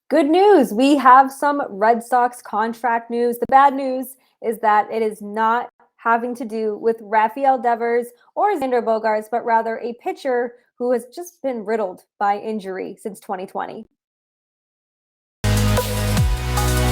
Good news. We have some Red Sox contract news. The bad news is that it is not having to do with Rafael Devers or Xander Bogaerts, but rather a pitcher who has just been riddled by injury since 2020.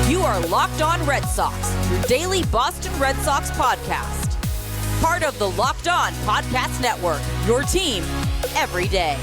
You are Locked On Red Sox, your daily Boston Red Sox podcast. Part of the Locked On Podcast Network, your team every day.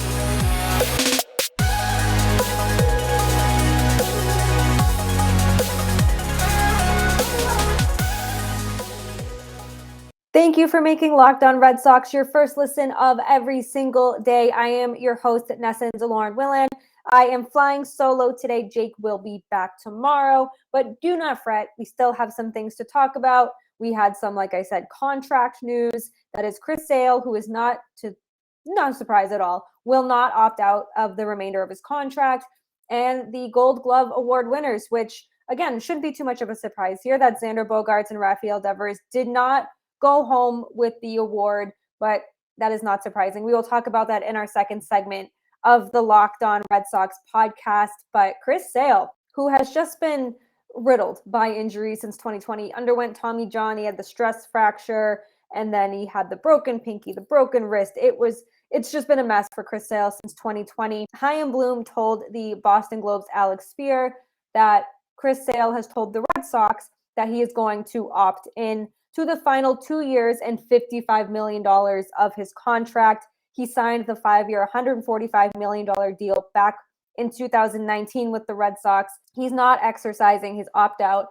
Thank you for making Locked On Red Sox your first listen of every single day. I am your host at NESN's Willand. I am flying solo today. Jake will be back tomorrow, but do not fret. We still have some things to talk about. We had some, like I said, contract news. That is Chris Sale, who is not a surprise at all, will not opt out of the remainder of his contract. And the Gold Glove Award winners, which, again, shouldn't be too much of a surprise here, that Xander Bogaerts and Rafael Devers did not go home with the award, but that is not surprising. We will talk about that in our second segment of the Locked On Red Sox podcast. But Chris Sale, who has just been riddled by injuries since 2020, underwent Tommy John. He had the stress fracture, and then he had the broken pinky, the broken wrist. It's just been a mess for Chris Sale since 2020. Chaim Bloom told the Boston Globe's Alex Speier that Chris Sale has told the Red Sox that he is going to opt in to the final 2 years and $55 million of his contract. He signed the 5-year, $145 million deal back in 2019 with the Red Sox. He's not exercising his opt-out.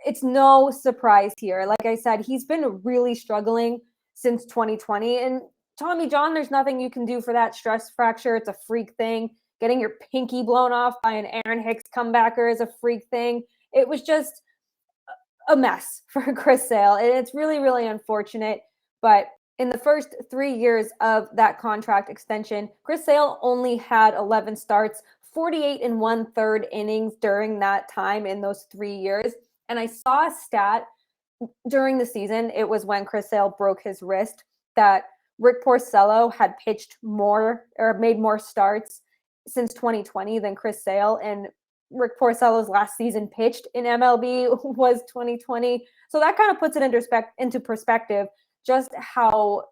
It's no surprise here. Like I said, he's been really struggling since 2020. And Tommy John, there's nothing you can do for that stress fracture. It's a freak thing. Getting your pinky blown off by an Aaron Hicks comebacker is a freak thing. It was just a mess for Chris Sale. And it's really, really unfortunate. But in the first 3 years of that contract extension, Chris Sale only had 11 starts, 48 and 1/3 innings during that time in those 3 years. And I saw a stat during the season, it was when Chris Sale broke his wrist, that Rick Porcello had pitched more or made more starts since 2020 than Chris Sale. And Rick Porcello's last season pitched in MLB was 2020. So that kind of puts it into perspective just how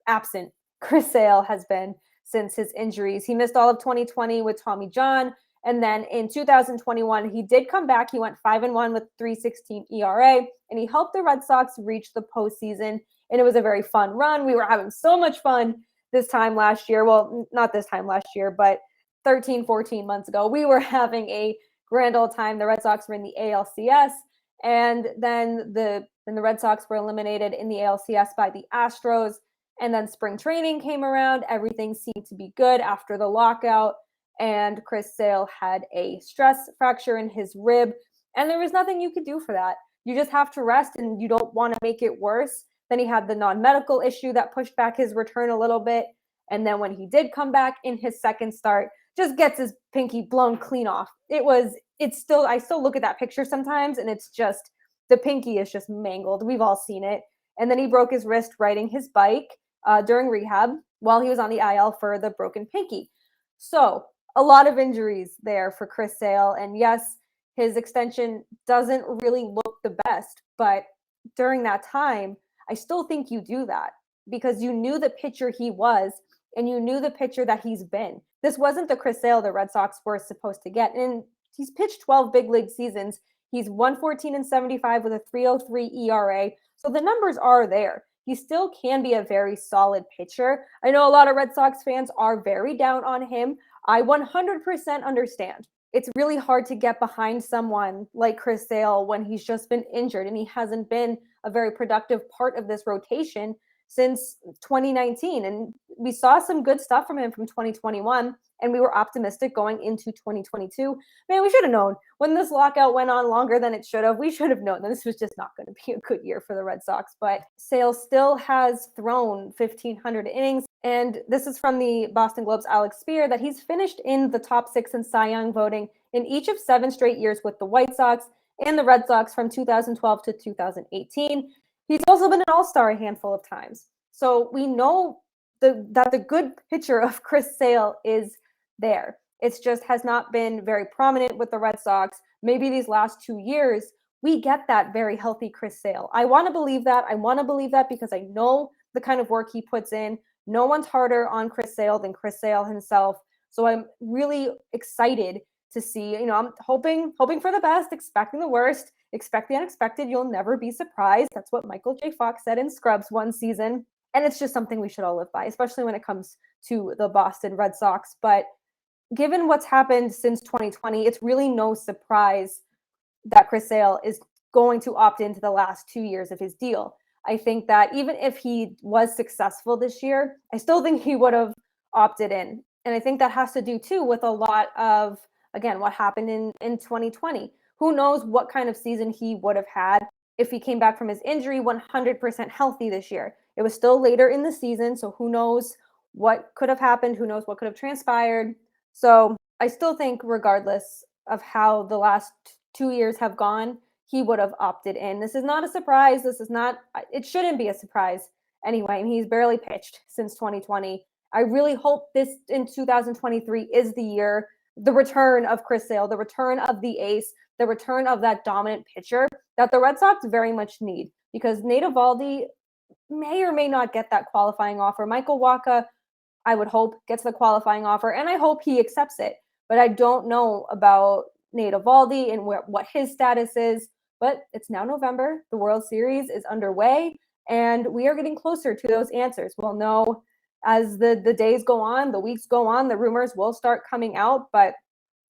absent Chris Sale has been since his injuries. He missed all of 2020 with Tommy John. And then in 2021, he did come back. He went 5-1 with 3.16 ERA, and he helped the Red Sox reach the postseason. And it was a very fun run. We were having so much fun this time last year. Well, not this time last year, but 13, 14 months ago, we were having a grand old time. The Red Sox were in the ALCS, and then the Red Sox were eliminated in the ALCS by the Astros. And then spring training came around. Everything seemed to be good after the lockout. And Chris Sale had a stress fracture in his rib. And there was nothing you could do for that. You just have to rest, and you don't want to make it worse. Then he had the non-medical issue that pushed back his return a little bit. And then when he did come back in his second start, just gets his pinky blown clean off. I still look at that picture sometimes, and it's just, the pinky is just mangled. We've all seen it. And then he broke his wrist riding his bike during rehab while he was on the IL for the broken pinky. So a lot of injuries there for Chris Sale. And yes, his extension doesn't really look the best, but during that time, I still think you do that because you knew the pitcher he was, and you knew the pitcher that he's been. This wasn't the Chris Sale the Red Sox were supposed to get. And he's pitched 12 big league seasons. He's 114 and 75 with a 3.03 ERA. So the numbers are there. He still can be a very solid pitcher. I know a lot of Red Sox fans are very down on him. I 100% understand. It's really hard to get behind someone like Chris Sale when he's just been injured and he hasn't been a very productive part of this rotation since 2019. And we saw some good stuff from him from 2021, and we were optimistic going into 2022. Man, we should have known when this lockout went on longer than it should have. We should have known that this was just not going to be a good year for the Red Sox. But Sale still has thrown 1,500 innings. And this is from the Boston Globe's Alex Speier, that he's finished in the top 6 in Cy Young voting in each of 7 straight years with the White Sox and the Red Sox from 2012 to 2018. He's also been an all-star a handful of times. So we know that the good pitcher of Chris Sale is there. It's just has not been very prominent with the Red Sox. Maybe these last 2 years, we get that very healthy Chris Sale. I want to believe that. I want to believe that because I know the kind of work he puts in. No one's harder on Chris Sale than Chris Sale himself. So I'm really excited to see, I'm hoping for the best, expecting the worst, expect the unexpected. You'll never be surprised. That's what Michael J. Fox said in Scrubs one season. And it's just something we should all live by, especially when it comes to the Boston Red Sox. But given what's happened since 2020, it's really no surprise that Chris Sale is going to opt into the last 2 years of his deal. I think that even if he was successful this year, I still think he would have opted in. And I think that has to do too with a lot of, again, what happened in 2020. Who knows what kind of season he would have had if he came back from his injury 100% healthy this year. It was still later in the season, so who knows what could have happened, who knows what could have transpired. So I still think regardless of how the last 2 years have gone, he would have opted in. This is not a surprise. It shouldn't be a surprise anyway. I mean, he's barely pitched since 2020. I really hope this in 2023 is the year, the return of Chris Sale, the return of the ace, the return of that dominant pitcher that the Red Sox very much need, because Nate Eovaldi may or may not get that qualifying offer. Michael Wacha, I would hope, gets the qualifying offer, and I hope he accepts it. But I don't know about Nate Eovaldi and what his status is. But it's now November. The World Series is underway, and we are getting closer to those answers. We'll know as the days go on, the weeks go on, the rumors will start coming out. But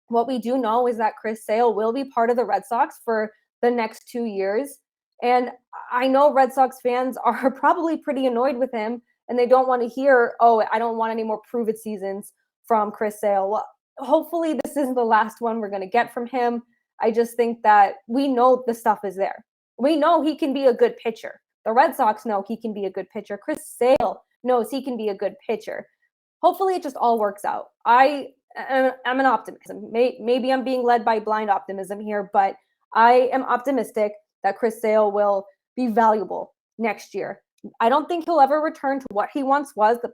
what we do know is that Chris Sale will be part of the Red Sox for the next 2 years. And I know Red Sox fans are probably pretty annoyed with him, and they don't want to hear, oh, I don't want any more prove-it seasons from Chris Sale. Well, hopefully this isn't the last one we're going to get from him. I just think that we know the stuff is there. We know he can be a good pitcher. The Red Sox know he can be a good pitcher. Chris Sale knows he can be a good pitcher. Hopefully it just all works out. I'm an optimist. Maybe I'm being led by blind optimism here, but I am optimistic that Chris Sale will be valuable next year. I don't think he'll ever return to what he once was, but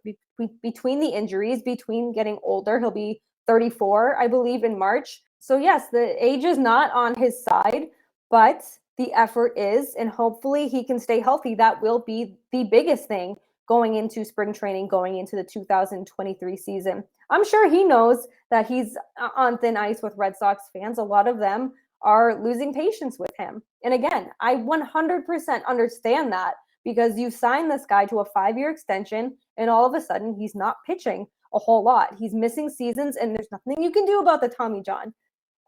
between the injuries, between getting older, he'll be 34, I believe, in March. So yes, the age is not on his side, but the effort is, and hopefully he can stay healthy. That will be the biggest thing going into spring training, going into the 2023 season. I'm sure he knows that he's on thin ice with Red Sox fans. A lot of them are losing patience with him. And again, I 100% understand that, because you sign this guy to a 5-year extension and all of a sudden he's not pitching a whole lot. He's missing seasons and there's nothing you can do about the Tommy John.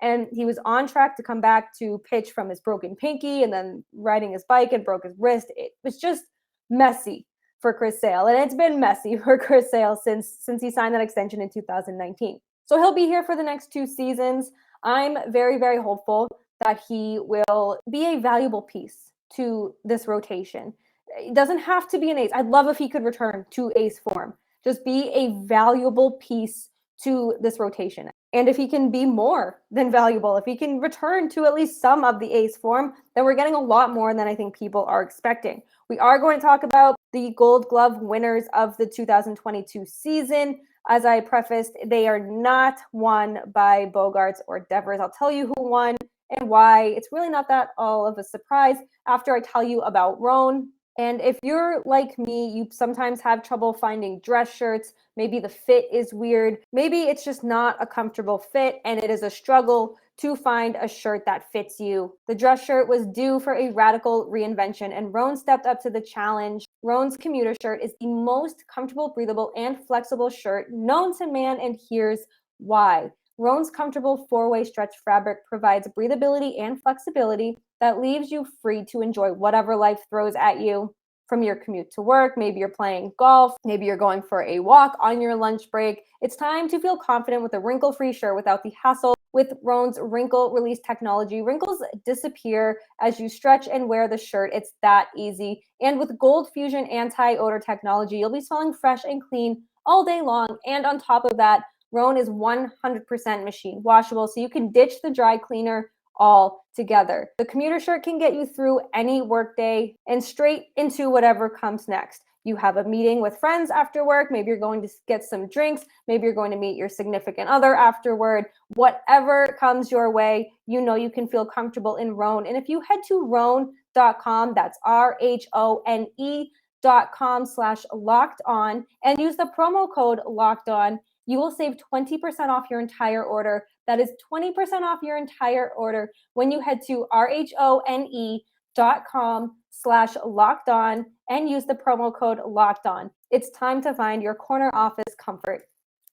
And he was on track to come back to pitch from his broken pinky and then riding his bike and broke his wrist. It was just messy for Chris Sale. And it's been messy for Chris Sale since he signed that extension in 2019. So he'll be here for the next 2 seasons. I'm very, very hopeful that he will be a valuable piece to this rotation. It doesn't have to be an ace. I'd love if he could return to ace form. Just be a valuable piece to this rotation. And if he can be more than valuable, if he can return to at least some of the ace form, then we're getting a lot more than I think people are expecting. We are going to talk about the Gold Glove winners of the 2022 season. As I prefaced, they are not won by Bogarts or Devers. I'll tell you who won and why. It's really not that all of a surprise after I tell you about Rhone. And if you're like me, you sometimes have trouble finding dress shirts. Maybe the fit is weird. Maybe it's just not a comfortable fit and it is a struggle to find a shirt that fits you. The dress shirt was due for a radical reinvention and Rhone stepped up to the challenge. Rhone's commuter shirt is the most comfortable, breathable, and flexible shirt known to man, and here's why. Rhone's comfortable 4-way stretch fabric provides breathability and flexibility that leaves you free to enjoy whatever life throws at you. From your commute to work, maybe you're playing golf, maybe you're going for a walk on your lunch break. It's time to feel confident with a wrinkle-free shirt without the hassle. With Rhone's wrinkle release technology, wrinkles disappear as you stretch and wear the shirt. It's that easy. And with Gold Fusion anti-odor technology, you'll be smelling fresh and clean all day long. And on top of that, Rhone is 100% machine washable, so you can ditch the dry cleaner all together. The commuter shirt can get you through any workday and straight into whatever comes next. you have a meeting with friends after work, maybe you're going to get some drinks, maybe you're going to meet your significant other afterward, whatever comes your way, you know you can feel comfortable in Rhone. And if you head to Rhone.com, that's RHONE.com/locked on, and use the promo code locked on, you will save 20% off your entire order. That is 20% off your entire order when you head to RHONE.com/locked on and use the promo code locked on. It's time to find your corner office comfort.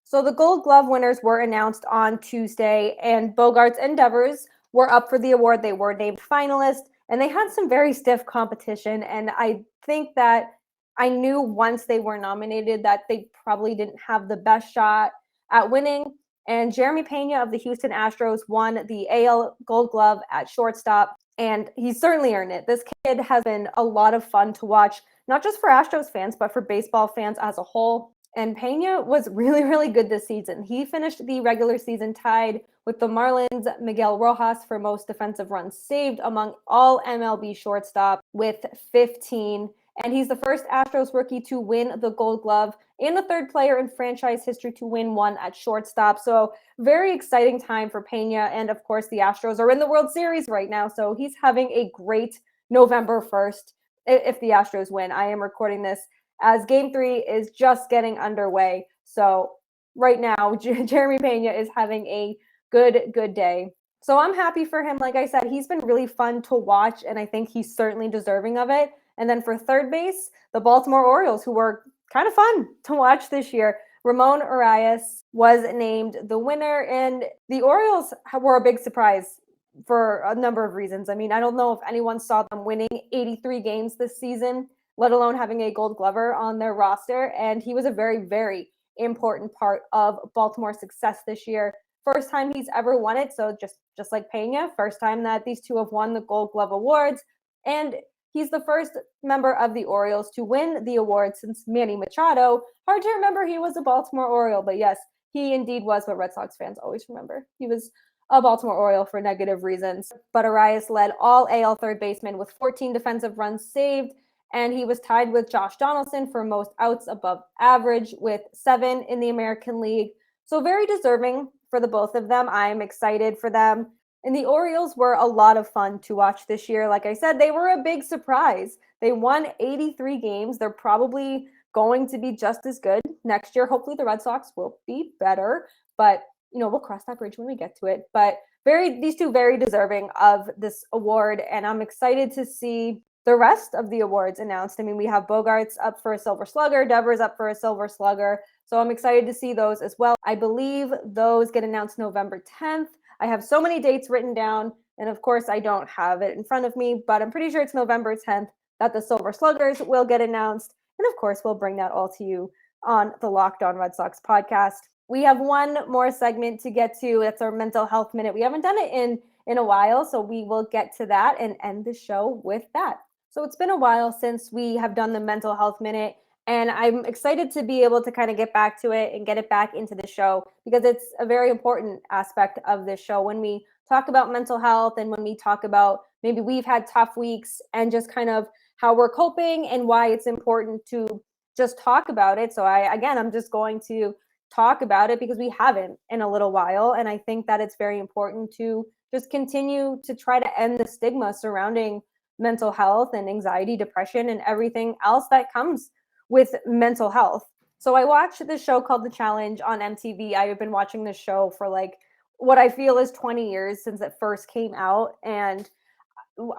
So the Gold Glove winners were announced on Tuesday, and Bogaerts and Devers were up for the award. They were named finalists, and they had some very stiff competition. And I think that I knew once they were nominated that they probably didn't have the best shot at winning. And Jeremy Pena of the Houston Astros won the AL Gold Glove at shortstop, and he certainly earned it. This kid has been a lot of fun to watch, not just for Astros fans, but for baseball fans as a whole. And Pena was really, really good this season. He finished the regular season tied with the Marlins' Miguel Rojas for most defensive runs saved among all MLB shortstop with 15. And he's the first Astros rookie to win the Gold Glove and the third player in franchise history to win one at shortstop. So very exciting time for Pena. And of course, the Astros are in the World Series right now. So he's having a great November 1st if the Astros win. I am recording this as Game 3 is just getting underway. So right now, Jeremy Pena is having a good day. So I'm happy for him. Like I said, he's been really fun to watch, and I think he's certainly deserving of it. And then for third base, the Baltimore Orioles, who were kind of fun to watch this year. Ramon Urias was named the winner, and the Orioles were a big surprise for a number of reasons. I mean, I don't know if anyone saw them winning 83 games this season, let alone having a Gold Glover on their roster. And he was a very, very important part of Baltimore's success this year. First time he's ever won it. So just like Pena, first time that these two have won the Gold Glove awards. And he's the first member of the Orioles to win the award since Manny Machado. Hard to remember he was a Baltimore Oriole, but yes, he indeed was what Red Sox fans always remember. He was a Baltimore Oriole for negative reasons. But Urias led all AL third basemen with 14 defensive runs saved, and he was tied with Josh Donaldson for most outs above average with 7 in the American League. So very deserving for the both of them. I'm excited for them. And the Orioles were a lot of fun to watch this year. Like I said, they were a big surprise. They won 83 games. They're probably going to be just as good next year. Hopefully the Red Sox will be better, but we'll cross that bridge when we get to it. But these two very deserving of this award, and I'm excited to see the rest of the awards announced. I mean, we have Bogaerts up for a Silver Slugger, Devers up for a Silver Slugger. So I'm excited to see those as well. I believe those get announced November 10th. I have so many dates written down, and of course I don't have it in front of me, but I'm pretty sure it's November 10th that the Silver Sluggers will get announced. And of course, we'll bring that all to you on the Locked On Red Sox podcast. We have one more segment to get to. It's our mental health minute. We haven't done it in a while, so we will get to that and end the show with that. So it's been a while since we have done the mental health minute, and I'm excited to be able to kind of get back to it and get it back into the show because it's a very important aspect of this show when we talk about mental health and when we talk about maybe we've had tough weeks and just kind of how we're coping and why it's important to just talk about it. So I'm just going to talk about it because we haven't in a little while. And I think that it's very important to just continue to try to end the stigma surrounding mental health and anxiety, depression, and everything else that comes with mental health. So I watched this show called The Challenge on MTV. I have been watching this show for like what I feel is 20 years since it first came out. And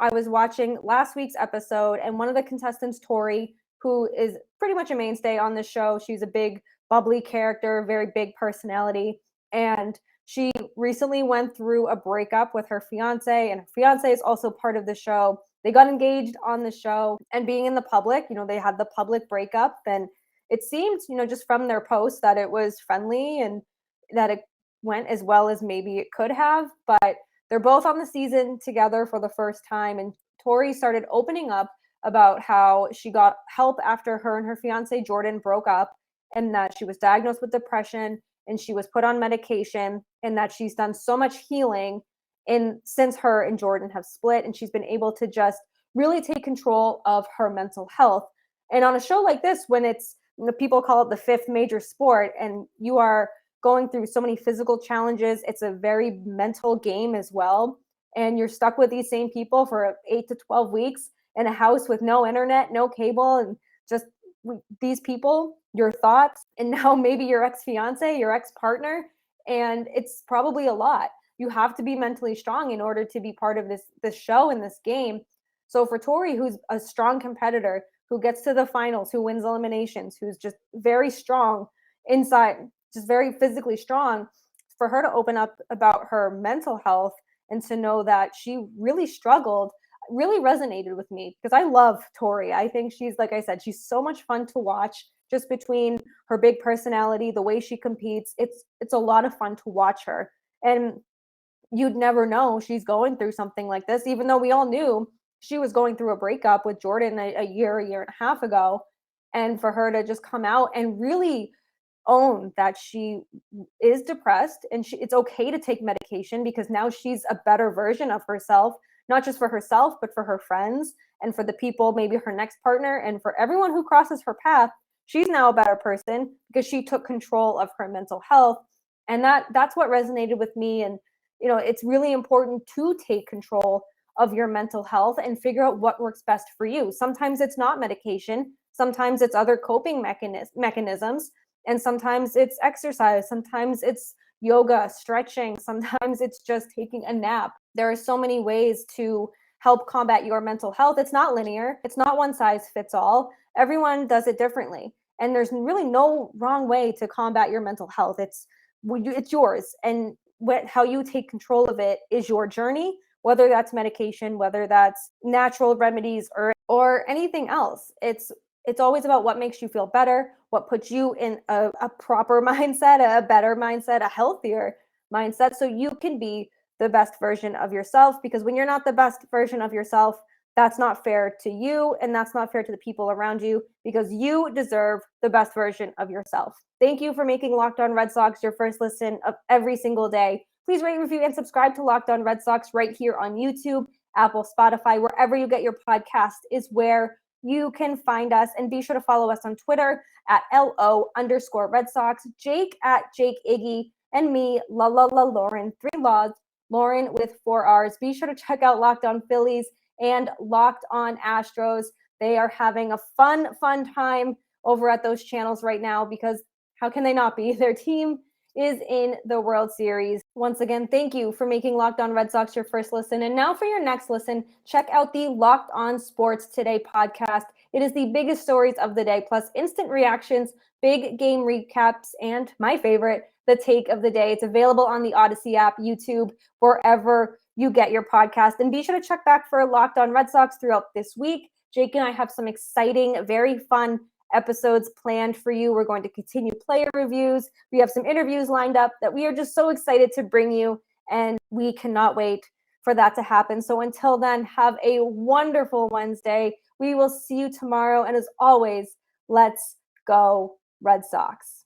I was watching last week's episode, and one of the contestants, Tori, who is pretty much a mainstay on the show, she's a big, bubbly character, very big personality. And she recently went through a breakup with her fiance, and her fiance is also part of the show. They got engaged on the show, and being in the public, they had the public breakup, and it seemed, just from their posts that it was friendly and that it went as well as maybe it could have, but they're both on the season together for the first time. And Tori started opening up about how she got help after her and her fiance, Jordan, broke up, and that she was diagnosed with depression and she was put on medication, and that she's done so much healing since her and Jordan have split, and she's been able to just really take control of her mental health. And on a show like this, when it's, people call it the fifth major sport, and you are going through so many physical challenges, it's a very mental game as well. And you're stuck with these same people for 8 to 12 weeks in a house with no internet, no cable, and just these people, your thoughts, and now maybe your ex-fiance, your ex-partner, and it's probably a lot. You have to be mentally strong in order to be part of this show and this game. So for Tori, who's a strong competitor, who gets to the finals, who wins eliminations, who's just very strong inside, just very physically strong, for her to open up about her mental health and to know that she really struggled really resonated with me, because I love Tori. I think she's, like I said, she's so much fun to watch, just between her big personality, the way she competes. It's a lot of fun to watch her. And you'd never know she's going through something like this, even though we all knew she was going through a breakup with Jordan a year and a half ago. And for her to just come out and really own that she is depressed, and it's okay to take medication, because now she's a better version of herself, not just for herself, but for her friends and for the people, maybe her next partner, and for everyone who crosses her path. She's now a better person because she took control of her mental health. And that's what resonated with me. And it's really important to take control of your mental health and figure out what works best for you. Sometimes it's not medication, sometimes it's other coping mechanisms, and sometimes it's exercise, sometimes it's yoga, stretching, sometimes it's just taking a nap. There are so many ways to help combat your mental health. It's not linear, it's not one size fits all. Everyone does it differently, and there's really no wrong way to combat your mental health. It's yours, and how you take control of it is your journey, whether that's medication, whether that's natural remedies, or anything else. It's always about what makes you feel better, what puts you in a proper mindset, a better mindset, a healthier mindset, so you can be the best version of yourself. Because when you're not the best version of yourself, that's not fair to you, and that's not fair to the people around you, because you deserve the best version of yourself. Thank you for making Locked On Red Sox your first listen of every single day. Please rate, review, and subscribe to Locked On Red Sox right here on YouTube, Apple, Spotify, wherever you get your podcast is where you can find us. And be sure to follow us on Twitter at @LO_Red Sox, Jake at Jake Iggy, and me, Lauren, 3 laws, Lauren with 4 R's. Be sure to check out Locked On Phillies and Locked On Astros. They are having a fun time over at those channels right now, because how can they not be? Their team is in the World Series. Once again, thank you for making Locked On Red Sox your first listen. And now for your next listen, check out the Locked On Sports Today podcast. It is the biggest stories of the day, plus instant reactions, big game recaps, and my favorite, the take of the day. It's available on the Odyssey app, YouTube, wherever you get your podcast. And be sure to check back for Locked On Red Sox throughout this week. Jake and I have some exciting, very fun episodes planned for you. We're going to continue player reviews. We have some interviews lined up that we are just so excited to bring you, and we cannot wait for that to happen. So until then, have a wonderful Wednesday. We will see you tomorrow. And as always, let's go Red Sox.